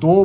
2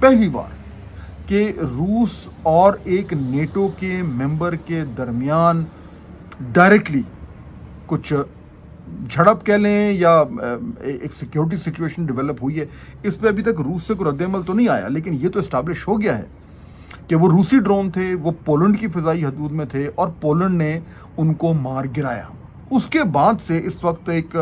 پہلی بار کہ روس اور ایک نیٹو کے ممبر کے درمیان ڈائریکٹلی کچھ جھڑپ کہہ لیں یا ایک سیکیورٹی سچویشن ڈیولپ ہوئی ہے. اس پہ ابھی تک روس سے کوئی رد عمل تو نہیں آیا, لیکن یہ تو اسٹیبلش ہو گیا ہے کہ وہ روسی ڈرون تھے, وہ پولینڈ کی فضائی حدود میں تھے اور پولینڈ نے ان کو مار گرایا. اس کے بعد سے اس وقت ایک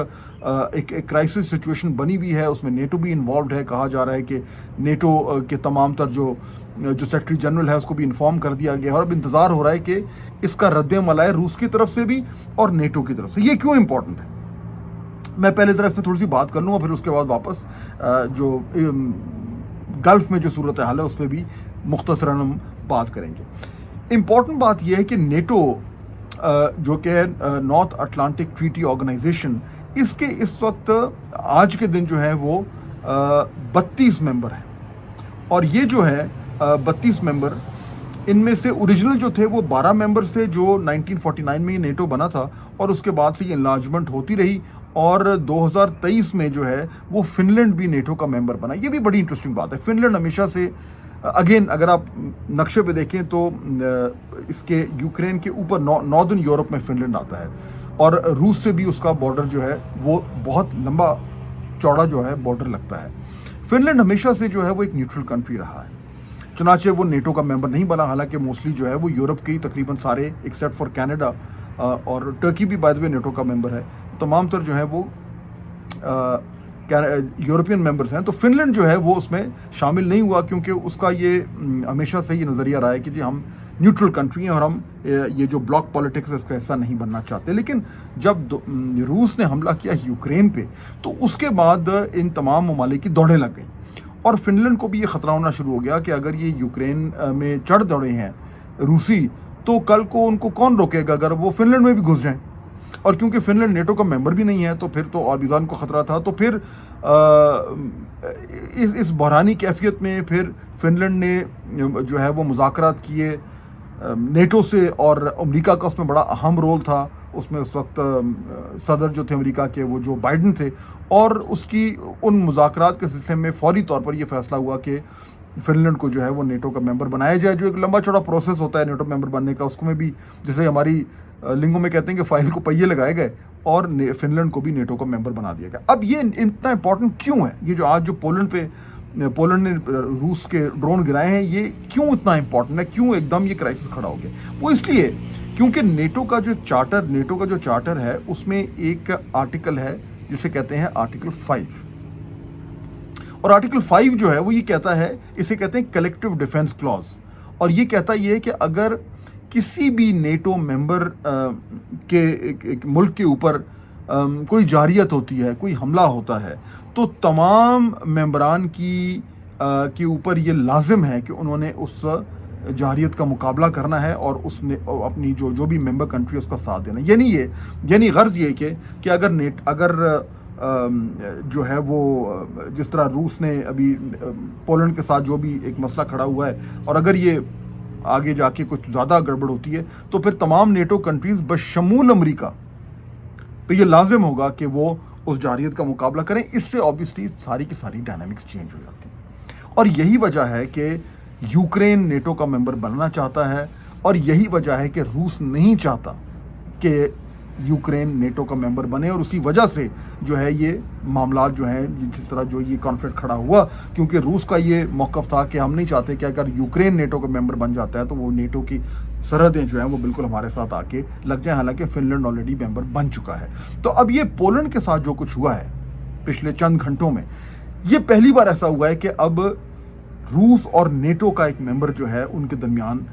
کرائسس سچویشن بنی ہوئی ہے, اس میں نیٹو بھی انوالوڈ ہے. کہا جا رہا ہے کہ نیٹو کے تمام تر جو سیکرٹری جنرل ہے اس کو بھی انفارم کر دیا گیا ہے, اور اب انتظار ہو رہا ہے کہ اس کا رد عمل آئے روس کی طرف سے بھی اور نیٹو کی طرف سے. یہ کیوں امپورٹنٹ ہے, میں پہلے ذرا اس میں تھوڑی سی بات کر لوں اور پھر اس کے بعد واپس جو گلف میں جو صورتحال ہے اس پہ بھی مختصراً ہم بات کریں گے. امپورٹنٹ بات یہ ہے کہ نیٹو جو کہ نارتھ اٹلانٹک ٹریٹی آرگنائزیشن, اس کے اس وقت آج کے دن جو ہے وہ 32 ممبر ہیں, اور یہ جو ہے 32 ممبر, ان میں سے اوریجنل جو تھے وہ 12 ممبر سے جو 1949 میں یہ نیٹو بنا تھا, اور اس کے بعد سے یہ انلارجمنٹ ہوتی رہی, اور 2023 میں جو ہے وہ فن لینڈ بھی نیٹو کا ممبر بنا. یہ بھی بڑی انٹرسٹنگ بات ہے. فن لینڈ ہمیشہ سے اگین اگر آپ نقشے پہ دیکھیں تو اس کے یوکرین کے اوپر ناردرن یورپ میں فن لینڈ آتا ہے, اور روس سے بھی اس کا بارڈر جو ہے وہ بہت لمبا چوڑا جو ہے بارڈر لگتا ہے. فن لینڈ ہمیشہ سے جو ہے وہ ایک نیوٹرل کنٹری رہا ہے, چنانچہ وہ نیٹو کا ممبر نہیں بنا, حالانکہ موسٹلی جو ہے وہ یورپ کے ہی تقریباً سارے ایکسیپٹ فار کینیڈا اور ٹرکی بھی بائی دی وے نیٹو کا ممبر ہے, تمام تر جو ہے وہ یورپین ممبرز ہیں. تو فن لینڈ جو ہے وہ اس میں شامل نہیں ہوا, کیونکہ اس کا یہ ہمیشہ سے یہ نظریہ رہا ہے کہ جی ہم نیوٹرل کنٹری ہیں اور ہم یہ جو بلاک پالیٹکس ہے اس کا حصہ نہیں بننا چاہتے. لیکن جب روس نے حملہ کیا یوکرین پہ تو اس کے بعد ان تمام ممالک کی دوڑیں لگ گئیں, اور فن لینڈ کو بھی یہ خطرہ ہونا شروع ہو گیا کہ اگر یہ یوکرین میں چڑھ دوڑے ہیں روسی, تو کل کو ان کو کون روکے گا اگر وہ فن لینڈ میں بھی گھس جائیں. اور کیونکہ فن لینڈ نیٹو کا ممبر بھی نہیں ہے تو پھر تو اور بھی ان کو خطرہ تھا. تو پھر اس بحرانی کیفیت میں پھر فن لینڈ نے جو ہے وہ مذاکرات کیے نیٹو سے, اور امریکہ کا اس میں بڑا اہم رول تھا. اس میں اس وقت صدر جو تھے امریکہ کے وہ جو بائیڈن تھے, اور اس کی ان مذاکرات کے سلسلے میں فوری طور پر یہ فیصلہ ہوا کہ فن لینڈ کو جو ہے وہ نیٹو کا ممبر بنایا جائے, جو ایک لمبا چوڑا پروسیس ہوتا ہے نیٹو ممبر بننے کا. اس کو میں بھی جیسے ہماری لنگوں میں کہتے ہیں کہ فائل کو پہیے لگائے گئے, اور فن لینڈ کو بھی نیٹو کا ممبر بنا دیا گیا. اب یہ اتنا امپورٹنٹ کیوں ہے, یہ جو آج جو پولینڈ نے روس کے ڈرون گرائے ہیں, یہ کیوں اتنا امپورٹنٹ ہے, کیوں ایک دم یہ کرائسس کھڑا ہو گیا؟ وہ اس لیے کیونکہ نیٹو کا جو چارٹر ہے اس میں ایک آرٹیکل ہے جسے کہتے ہیں آرٹیکل 5, اور آرٹیکل 5 جو ہے وہ یہ کہتا ہے, اسے کہتے ہیں کلیکٹیو ڈیفنس کلاز, اور یہ کہتا یہ ہے کہ اگر کسی بھی نیٹو ممبر کے ملک کے اوپر کوئی جارحیت ہوتی ہے, کوئی حملہ ہوتا ہے, تو تمام ممبران کے اوپر یہ لازم ہے کہ انہوں نے اس جارحیت کا مقابلہ کرنا ہے, اور اس نے اپنی جو بھی ممبر کنٹری اس کا ساتھ دینا. یعنی غرض یہ کہ اگر جو ہے وہ جس طرح روس نے ابھی پولینڈ کے ساتھ جو بھی ایک مسئلہ کھڑا ہوا ہے, اور اگر یہ آگے جا کے کچھ زیادہ گڑبڑ ہوتی ہے تو پھر تمام نیٹو کنٹریز بشمول امریکہ پہ یہ لازم ہوگا کہ وہ اس جارحیت کا مقابلہ کریں. اس سے آبویسلی ساری کی ساری ڈائنامکس چینج ہو جاتی ہیں, اور یہی وجہ ہے کہ یوکرین نیٹو کا ممبر بننا چاہتا ہے, اور یہی وجہ ہے کہ روس نہیں چاہتا کہ یوکرین نیٹو کا ممبر بنے, اور اسی وجہ سے جو ہے یہ معاملات جو ہیں جس طرح جو یہ کانفلکٹ کھڑا ہوا, کیونکہ روس کا یہ موقف تھا کہ ہم نہیں چاہتے کہ اگر یوکرین نیٹو کا ممبر بن جاتا ہے تو وہ نیٹو کی سرحدیں جو ہیں وہ بالکل ہمارے ساتھ آ کے لگ جائیں, حالانکہ فن لینڈ آلریڈی ممبر بن چکا ہے. تو اب یہ پولینڈ کے ساتھ جو کچھ ہوا ہے پچھلے چند گھنٹوں میں, یہ پہلی بار ایسا ہوا ہے کہ اب روس اور نیٹو کا ایک ممبر جو ہے ان کے درمیان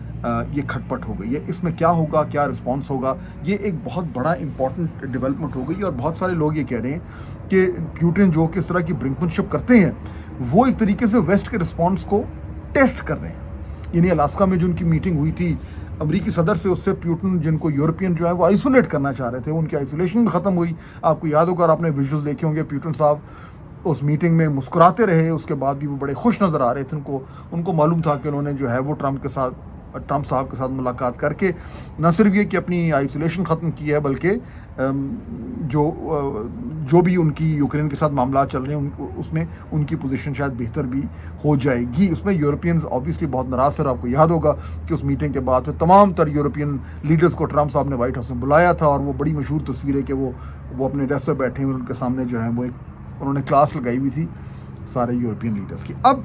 یہ کھٹپٹ ہو گئی ہے. اس میں کیا ہوگا, کیا رسپانس ہوگا, یہ ایک بہت بڑا امپورٹنٹ ڈیولپمنٹ ہو گئی. اور بہت سارے لوگ یہ کہہ رہے ہیں کہ پیوٹن جو کس طرح کی برنکمنشپ کرتے ہیں وہ ایک طریقے سے ویسٹ کے رسپانس کو ٹیسٹ کر رہے ہیں. یعنی الاسکا میں جو ان کی میٹنگ ہوئی تھی امریکی صدر سے, اس سے پیوٹن جن کو یورپین جو ہے وہ آئسولیٹ کرنا چاہ رہے تھے, ان کی آئسولیشن بھی ختم ہوئی. آپ کو یاد ہوگا, آپ نے ویژوز دیکھے ہوں گے, پیوٹن صاحب اس میٹنگ میں مسکراتے رہے, اس کے بعد بھی وہ بڑے خوش نظر آ رہے تھے. ان کو معلوم تھا کہ انہوں نے جو ہے وہ ٹرمپ کے ساتھ ٹرمپ صاحب کے ساتھ ملاقات کر کے نہ صرف یہ کہ اپنی آئسولیشن ختم کی ہے، بلکہ جو بھی ان کی یوکرین کے ساتھ معاملات چل رہے ہیں اس میں ان کی پوزیشن شاید بہتر بھی ہو جائے گی۔ اس میں یورپینز آبویسلی بہت ناراض تھے، اور آپ کو یاد ہوگا کہ اس میٹنگ کے بعد پھر تمام تر یورپین لیڈرز کو ٹرمپ صاحب نے وائٹ ہاؤس میں بلایا تھا، اور وہ بڑی مشہور تصویر ہے کہ وہ اپنے ڈیسک پہ بیٹھے ہوئے، ان کے سامنے جو ہے وہ انہوں نے کلاس لگائی ہوئی تھی سارے یورپین لیڈرز کی۔ اب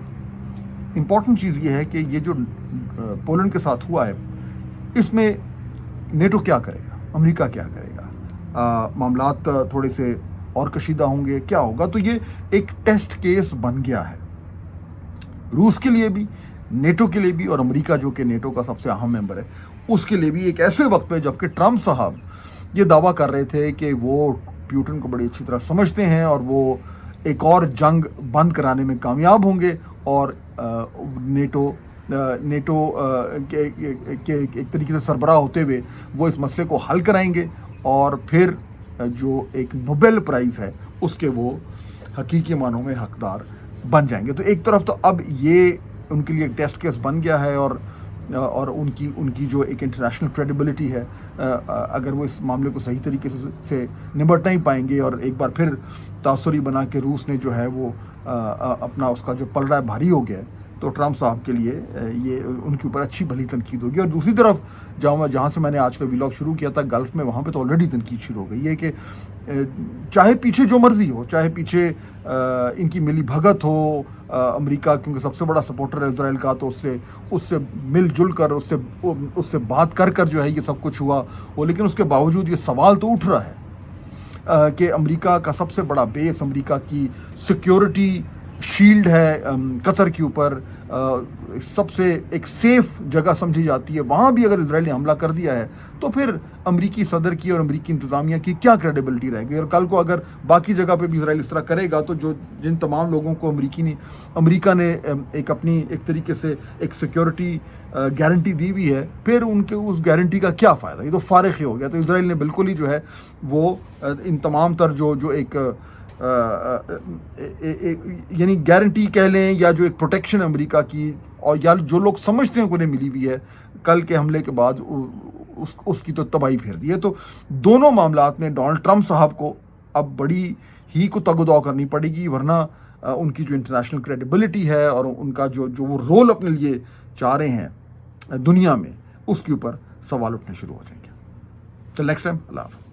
امپورٹنٹ چیز یہ ہے کہ یہ جو پولینڈ کے ساتھ ہوا ہے، اس میں نیٹو کیا کرے گا، امریکہ کیا کرے گا، معاملات تھوڑے سے اور کشیدہ ہوں گے، کیا ہوگا؟ تو یہ ایک ٹیسٹ کیس بن گیا ہے روس کے لیے بھی، نیٹو کے لیے بھی، اور امریکہ جو کہ نیٹو کا سب سے اہم ممبر ہے اس کے لیے بھی، ایک ایسے وقت پہ جب کہ ٹرمپ صاحب یہ دعویٰ کر رہے تھے کہ وہ پیوٹن کو بڑی اچھی طرح سمجھتے ہیں اور وہ ایک اور جنگ بند کرانے میں کامیاب ہوں گے، اور نیٹو کے ایک طریقے سے سربراہ ہوتے ہوئے وہ اس مسئلے کو حل کرائیں گے، اور پھر جو ایک نوبل پرائز ہے اس کے وہ حقیقی معنوں میں حقدار بن جائیں گے۔ تو ایک طرف تو اب یہ ان کے لیے ایک ٹیسٹ کیس بن گیا ہے، اور ان کی جو ایک انٹرنیشنل کریڈیبلٹی ہے، اگر وہ اس معاملے کو صحیح طریقے سے نمٹ نہیں پائیں گے، اور ایک بار پھر تاثری بنا کہ روس نے جو ہے وہ اپنا اس کا جو پلڑا ہے بھاری ہو گیا ہے، تو ٹرمپ صاحب کے لیے یہ ان کے اوپر اچھی بھلی تنقید ہوگی۔ اور دوسری طرف جہاں سے میں نے آج کا ولاگ شروع کیا تھا، گلف میں، وہاں پہ تو آلریڈی تنقید شروع ہو گئی ہے کہ چاہے پیچھے جو مرضی ہو، چاہے پیچھے ان کی ملی بھگت ہو، امریکہ کیونکہ سب سے بڑا سپورٹر ہے اسرائیل کا، تو اس سے مل جل کر اس سے بات کر جو ہے یہ سب کچھ ہوا وہ، لیکن اس کے باوجود یہ سوال تو اٹھ رہا ہے کہ امریکہ کا سب سے بڑا بیس، امریکہ کی سیکیورٹی شیلڈ ہے قطر کے اوپر، سب سے ایک سیف جگہ سمجھی جاتی ہے، وہاں بھی اگر اسرائیل نے حملہ کر دیا ہے تو پھر امریکی صدر کی اور امریکی انتظامیہ کی کیا کریڈیبلٹی رہے گی؟ اور کل کو اگر باقی جگہ پہ بھی اسرائیل اس طرح کرے گا تو جن تمام لوگوں کو امریکہ نے ایک اپنی ایک طریقے سے ایک سیکیورٹی گارنٹی دی ہوئی ہے، پھر ان کے اس گارنٹی کا کیا فائدہ؟ یہ تو فارغ ہی ہو گیا۔ تو اسرائیل نے بالکل ہی جو ہے وہ ان تمام تر جو ایک یعنی گارنٹی کہہ لیں، یا جو ایک پروٹیکشن امریکہ کی، اور یا جو لوگ سمجھتے ہیں کہ انہیں ملی ہوئی ہے، کل کے حملے کے بعد اس کی تو تباہی پھیر دی ہے۔ تو دونوں معاملات میں ڈونلڈ ٹرمپ صاحب کو اب بڑی ہی کو تگ و دو کرنی پڑے گی، ورنہ ان کی جو انٹرنیشنل کریڈیبلٹی ہے اور ان کا جو وہ رول اپنے لیے چاہ رہے ہیں دنیا میں، اس کے اوپر سوال اٹھنے شروع ہو جائیں گے۔ تو نیکسٹ ٹائم، اللہ حافظ۔